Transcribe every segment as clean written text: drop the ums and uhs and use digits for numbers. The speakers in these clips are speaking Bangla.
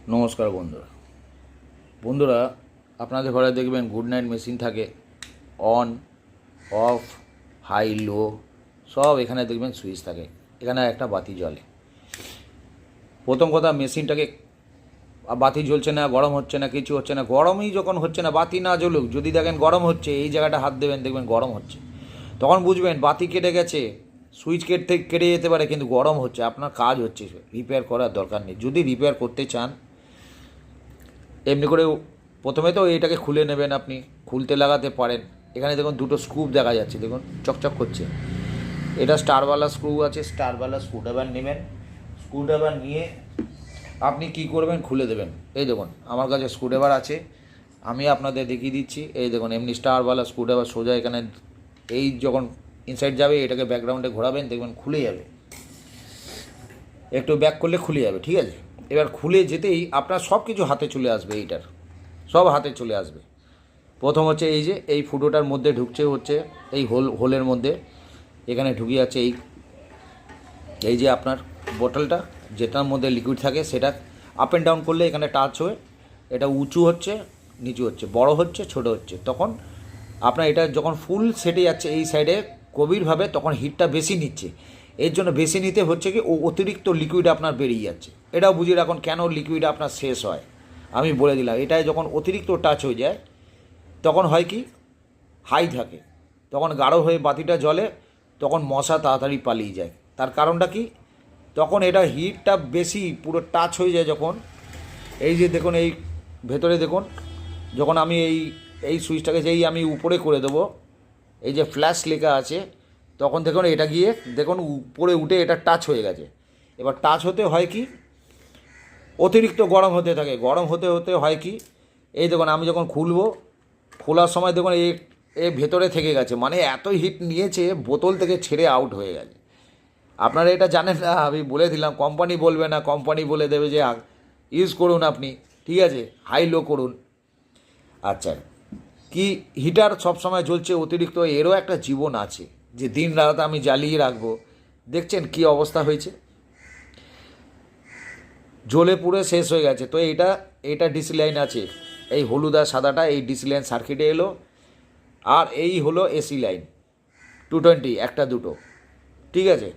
নমস্কার বন্ধুরা আপনাদের ঘরে দেখবেন গুড নাইট মেশিন থাকে, অন অফ হাই লো সব এখানে দেখবেন সুইচ থাকে। এখানে একটা বাতি জ্বলে। প্রথম কথা, মেশিনটাকে বাতি জ্বলছে না, গরম হচ্ছে না, কিছু হচ্ছে না। গরমই যখন হচ্ছে না, বাতি না জ্বলুক, যদি দেখেন গরম হচ্ছে, এই জায়গাটা হাত দেবেন, দেখবেন গরম হচ্ছে, তখন বুঝবেন বাতি কেটে গেছে। সুইচ কেটে যেতে পারে, কিন্তু গরম হচ্ছে, আপনার কাজ হচ্ছে, রিপেয়ার করার দরকার নেই। যদি রিপেয়ার করতে চান, এমনি করে প্রথমে তো এটাকে খুলে নেবেন, আপনি খুলতে লাগাতে পারেন। এখানে দেখুন দুটো স্ক্রু দেখা যাচ্ছে, দেখুন চকচক করছে। এটা স্টারওয়ালা স্ক্রু আছে, স্টারওয়ালা স্ক্রুড্রাইভার নেবেন। স্ক্রুড্রাইভার নিয়ে আপনি কি করবেন, খুলে দেবেন। এই দেখুন আমার কাছে স্ক্রুড্রাইভার আছে, আমি আপনাদের দেখিয়ে দিচ্ছি। এই দেখুন এমনি স্টারওয়ালা স্ক্রুড্রাইভার সোজা এখানে, এই যখন ইনসাইড যাবে এটাকে ব্যাকগ্রাউন্ডে ঘোরাবেন, দেখবেন খুলে যাবে। একটু ব্যাক করলে খুলে যাবে, ঠিক আছে। এবার খুলে যেতেই আপনার সব কিছু হাতে চলে আসবে, এইটার সব হাতে চলে আসবে। প্রথম হচ্ছে এই যে এই ফুটোটার মধ্যে ঢুকছে, হচ্ছে এই হোলের মধ্যে এখানে ঢুকে যাচ্ছে এই যে আপনার বোতলটা, যেটার মধ্যে লিকুইড থাকে, সেটা আপ অ্যান্ড ডাউন করলে এখানে টাচ হয়ে এটা উঁচু হচ্ছে, নিচু হচ্ছে, বড় হচ্ছে, ছোট হচ্ছে। তখন আপনার এটা যখন ফুল সেটে যাচ্ছে এই সাইডে গভীরভাবে, তখন হিটটা বেশি নিচ্ছে। এর জন্য বেশি নিতে হচ্ছে কি, অতিরিক্ত লিকুইড আপনার বেরিয়ে যাচ্ছে। এটাও বুঝিয়ে রাখুন কেন লিকুইড আপনার শেষ হয়, আমি বলে দিলাম। এটাই যখন অতিরিক্ত টাচ হয়ে যায়, তখন হয় কি, হাই থাকে, তখন গাঢ় হয়ে বাতিটা জ্বলে, তখন মশা তাড়াতাড়ি পালিয়ে যায়। তার কারণটা কি, তখন এটা হিটটা বেশি পুরো টাচ হয়ে যায়। যখন এই যে দেখুন এই ভেতরে দেখুন, যখন আমি এই সুইচটাকে যেই আমি উপরে করে দেবো, এই যে ফ্ল্যাশ লেখা আছে, তখন দেখুন এটা গিয়ে দেখুন উপরে উঠে এটা টাচ হয়ে গেছে। এবার টাচ হতে হয় কি, অতিরিক্ত গরম হতে থাকে। গরম হতে হতে হয় কি, এই দেখুন আমি যখন খুলবো, খোলার সময় দেখুন এ ভেতরে থেকে গেছে, মানে এত হিট নিয়েছে, বোতল থেকে ছেড়ে আউট হয়ে গেছে। আপনারা এটা জানেন না, আমি বলে দিলাম। কোম্পানি বলবে না, কোম্পানি বলে দেবে যে ইউজ করুন আপনি, ঠিক আছে, হাই লো করুন। আচ্ছা, কি হিটার সবসময় জ্বলছে অতিরিক্ত, এরও একটা জীবন আছে, যে দিন রাত আমি জ্বালিয়ে রাখবো। দেখছেন কি অবস্থা হয়েছে, জ্বলে পুড়ে শেষ হয়ে গেছে। তো এটা ডিসি লাইন আছে, এই হলুদ আর সাদাটা এই ডিসি লাইন সার্কিটে এলো। আর এই হলো এসি লাইন 220, একটা দুটো, ঠিক আছে।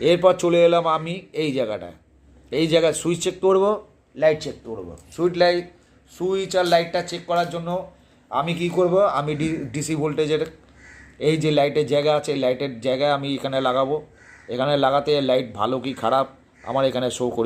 এরপর চলে এলাম আমি এই জায়গায় সুইচ চেক করবো, লাইট চেক করবো। সুইচ আর লাইটটা চেক করার জন্য আমি কি করব, আমি ডিসি ভোল্টেজের এই যে লাইটের জায়গা আছে, লাইটের জায়গায় আমি এখানে লাগাবো। এখানে লাগাতে লাইট ভালো কি খারাপ আমার এখানে শো করে